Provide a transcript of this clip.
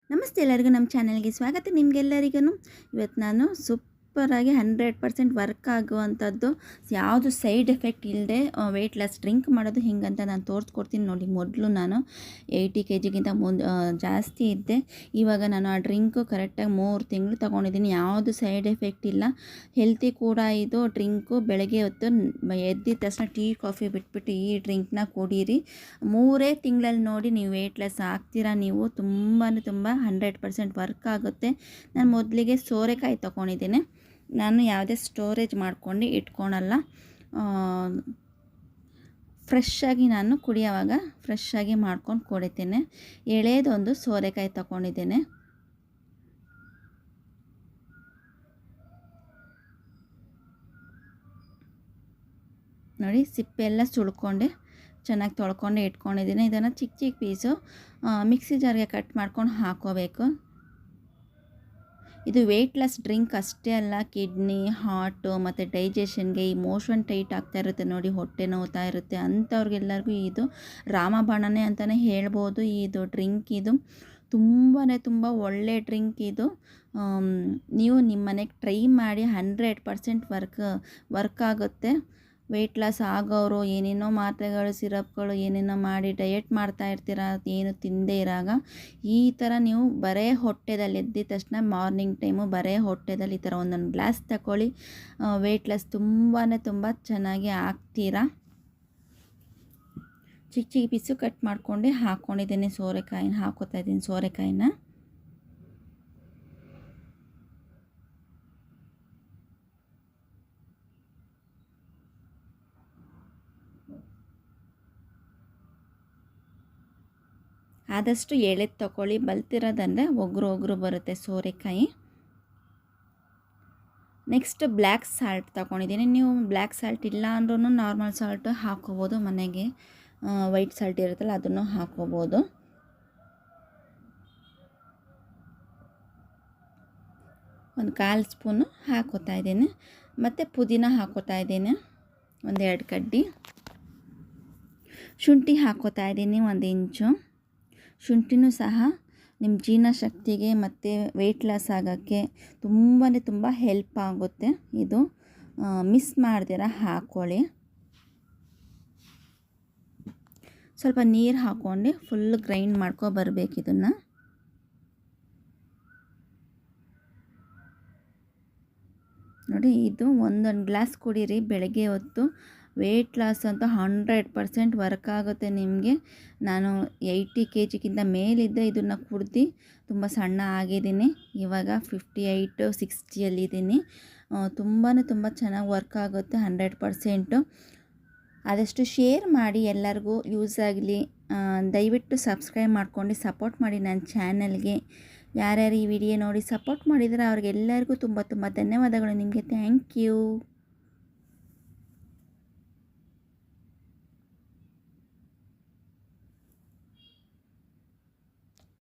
ನಮಸ್ತೆ ಎಲ್ಲರಿಗೂ ನಮ್ಮ ಚಾನಲ್ಗೆ ಸ್ವಾಗತ. ನಿಮಗೆಲ್ಲರಿಗೂ ಇವತ್ತು ನಾನು ಸೂಪರಾಗಿ 100% ವರ್ಕ್ ಆಗುವಂಥದ್ದು, ಯಾವುದು ಸೈಡ್ ಎಫೆಕ್ಟ್ ಇಲ್ಲದೆ ವೆಯ್ಟ್ ಲಾಸ್ ಡ್ರಿಂಕ್ ಮಾಡೋದು ಹಿಂಗಂತ ನಾನು ತೋರಿಸ್ಕೊಡ್ತೀನಿ ನೋಡಿ. ಮೊದಲು ನಾನು 80 kgಗಿಂತ ಜಾಸ್ತಿ ಇದ್ದೆ. ಇವಾಗ ನಾನು ಆ ಡ್ರಿಂಕು ಕರೆಕ್ಟಾಗಿ 3 ತಿಂಗಳು ತೊಗೊಂಡಿದ್ದೀನಿ. ಯಾವುದು ಸೈಡ್ ಎಫೆಕ್ಟ್ ಇಲ್ಲ, ಹೆಲ್ತಿ ಕೂಡ ಇದು ಡ್ರಿಂಕು. ಬೆಳಗ್ಗೆ ಹೊತ್ತು ಎದ್ದಿದ ತಕ್ಷಣ ಟೀ ಕಾಫಿ ಬಿಟ್ಬಿಟ್ಟು ಈ ಡ್ರಿಂಕ್ನ ಕುಡೀರಿ. 3 ತಿಂಗಳಲ್ಲಿ ನೋಡಿ ನೀವು ವೆಯ್ಟ್ ಲಾಸ್ ಆಗ್ತೀರಾ. ನೀವು ತುಂಬ 100% ವರ್ಕ್ ಆಗುತ್ತೆ. ನಾನು ಮೊದಲಿಗೆ ಸೋರೆಕಾಯಿ ತೊಗೊಂಡಿದ್ದೀನಿ. ನಾನು ಯಾವುದೇ ಸ್ಟೋರೇಜ್ ಮಾಡ್ಕೊಂಡು ಇಟ್ಕೊಳಲ್ಲ. ಫ್ರೆಶ್ಶಾಗಿ ನಾನು ಕುಡಿಯೋವಾಗ ಫ್ರೆಶ್ಶಾಗಿ ಮಾಡ್ಕೊಂಡು ಕುಡಿತೇನೆ. ಎಳೆದೊಂದು ಸೋರೆಕಾಯಿ ತೊಗೊಂಡಿದ್ದೇನೆ. ನೋಡಿ, ಸಿಪ್ಪೆ ಎಲ್ಲ ಸುಳ್ಕೊಂಡೆ ಚೆನ್ನಾಗಿ ತೊಳ್ಕೊಂಡು ಇಟ್ಕೊಂಡಿದ್ದೀನಿ. ಇದನ್ನು ಚಿಕ್ಕ ಚಿಕ್ಕ ಪೀಸು ಮಿಕ್ಸಿ ಜಾರ್ಗೆ ಕಟ್ ಮಾಡ್ಕೊಂಡು ಹಾಕೋಬೇಕು. ಇದು ವೆಯ್ಟ್ ಲಾಸ್ ಡ್ರಿಂಕ್ ಅಷ್ಟೇ ಅಲ್ಲ, ಕಿಡ್ನಿ, ಹಾರ್ಟು ಮತ್ತು ಡೈಜೆಷನ್ಗೆ, ಈ ಮೋಷನ್ ಟೈಟ್ ಆಗ್ತಾ ಇರುತ್ತೆ ನೋಡಿ, ಹೊಟ್ಟೆ ನೋವ್ತಾ ಇರುತ್ತೆ ಅಂಥವ್ರಿಗೆಲ್ಲರಿಗೂ ಇದು ರಾಮಬಾಣನೇ ಅಂತಲೇ ಹೇಳ್ಬೋದು. ಇದು ಡ್ರಿಂಕ್ ಇದು ತುಂಬ ಒಳ್ಳೆ ಡ್ರಿಂಕ್ ಇದು. ನೀವು ನಿಮ್ಮ ಮನೆಗೆ ಟ್ರೈ ಮಾಡಿ. 100% ವರ್ಕ್ ಆಗುತ್ತೆ. ವೆಯ್ಟ್ ಲಾಸ್ ಆಗೋರು ಏನೇನೋ ಮಾತ್ರೆಗಳು, ಸಿರಪ್ಗಳು ಏನೇನೋ ಮಾಡಿ ಡಯೆಟ್ ಮಾಡ್ತಾ ಇರ್ತೀರ, ಏನು ತಿಂದೇ ಇರಾಗ ಈ ಥರ ನೀವು ಬರೇ ಹೊಟ್ಟೆದಲ್ಲಿ ಎದ್ದಿದ ತಕ್ಷಣ ಮಾರ್ನಿಂಗ್ ಟೈಮು ಬರೇ ಹೊಟ್ಟೆದಲ್ಲಿ ಈ ಥರ ಒಂದೊಂದು ಗ್ಲಾಸ್ ತಗೊಳ್ಳಿ. ವೆಯ್ಟ್ ಲಾಸ್ ತುಂಬ ಚೆನ್ನಾಗಿ ಆಗ್ತೀರಾ. ಚಿಕ್ಕ ಚಿಕ್ಕ ಪೀಸು ಕಟ್ ಮಾಡ್ಕೊಂಡು ಹಾಕ್ಕೊಂಡಿದ್ದೀನಿ. ಹಾಕೋತಾ ಇದ್ದೀನಿ ಸೋರೆಕಾಯಿನ. ಆದಷ್ಟು ಎಳೆದು ತಗೊಳ್ಳಿ. ಬಲ್ತಿರೋದಂದರೆ ಒಗ್ರು ಬರುತ್ತೆ ಸೋರೆಕಾಯಿ. ನೆಕ್ಸ್ಟ್ ಬ್ಲ್ಯಾಕ್ ಸಾಲ್ಟ್ ತೊಗೊಂಡಿದ್ದೀನಿ. ನೀವು ಬ್ಲ್ಯಾಕ್ ಸಾಲ್ಟ್ ಇಲ್ಲ ಅಂದ್ರೂ ನಾರ್ಮಲ್ ಸಾಲ್ಟು ಹಾಕೋಬೋದು. ಮನೆಗೆ ವೈಟ್ ಸಾಲ್ಟ್ ಇರುತ್ತಲ್ಲ ಅದನ್ನು ಹಾಕೋಬೋದು. ಒಂದು 1/4 ಸ್ಪೂನು ಹಾಕೋತಾ ಇದ್ದೀನಿ. ಮತ್ತು ಪುದೀನ ಹಾಕೋತಾ ಇದ್ದೀನಿ 1-2 ಕಡ್ಡಿ. ಶುಂಠಿ ಹಾಕೋತಾ ಇದ್ದೀನಿ 1 ಇಂಚು. ಶುಂಠಿನೂ ಸಹ ನಿಮ್ಮ ಜೀರ್ಣಶಕ್ತಿಗೆ ಮತ್ತು ವೆಯ್ಟ್ ಲಾಸ್ ಆಗೋಕ್ಕೆ ತುಂಬ ಹೆಲ್ಪ್ ಆಗುತ್ತೆ. ಇದು ಮಿಸ್ ಮಾಡ್ದಿರ ಹಾಕ್ಕೊಳ್ಳಿ. ಸ್ವಲ್ಪ ನೀರು ಹಾಕ್ಕೊಂಡು ಫುಲ್ ಗ್ರೈಂಡ್ ಬರಬೇಕು ಇದನ್ನು. ನೋಡಿ, ಇದು ಒಂದೊಂದು ಗ್ಲಾಸ್ ಕುಡೀರಿ ಬೆಳಗ್ಗೆ ಹೊತ್ತು. ವೆಯ್ಟ್ ಲಾಸ್ ಅಂತ 100% ವರ್ಕ್ ಆಗುತ್ತೆ ನಿಮಗೆ. ನಾನು 80 kgಗಿಂತ ಮೇಲಿದ್ದೆ, ಇದನ್ನು ಕುಡ್ದು ತುಂಬ ಸಣ್ಣ ಆಗಿದ್ದೀನಿ. ಇವಾಗ 58-60ಯಲ್ಲಿದ್ದೀನಿ. ತುಂಬ ಚೆನ್ನಾಗಿ ವರ್ಕ್ ಆಗುತ್ತೆ 100%. ಆದಷ್ಟು ಶೇರ್ ಮಾಡಿ, ಎಲ್ಲರಿಗೂ ಯೂಸ್ ಆಗಲಿ. ದಯವಿಟ್ಟು ಸಬ್ಸ್ಕ್ರೈಬ್ ಮಾಡ್ಕೊಂಡು ಸಪೋರ್ಟ್ ಮಾಡಿ ನನ್ನ ಚಾನಲ್ಗೆ. ಯಾರ್ಯಾರು ಈ ವಿಡಿಯೋ ನೋಡಿ ಸಪೋರ್ಟ್ ಮಾಡಿದರೆ ಅವ್ರಿಗೆಲ್ಲರಿಗೂ ತುಂಬ ಧನ್ಯವಾದಗಳು. ನಿಮಗೆ ಥ್ಯಾಂಕ್ ಯು.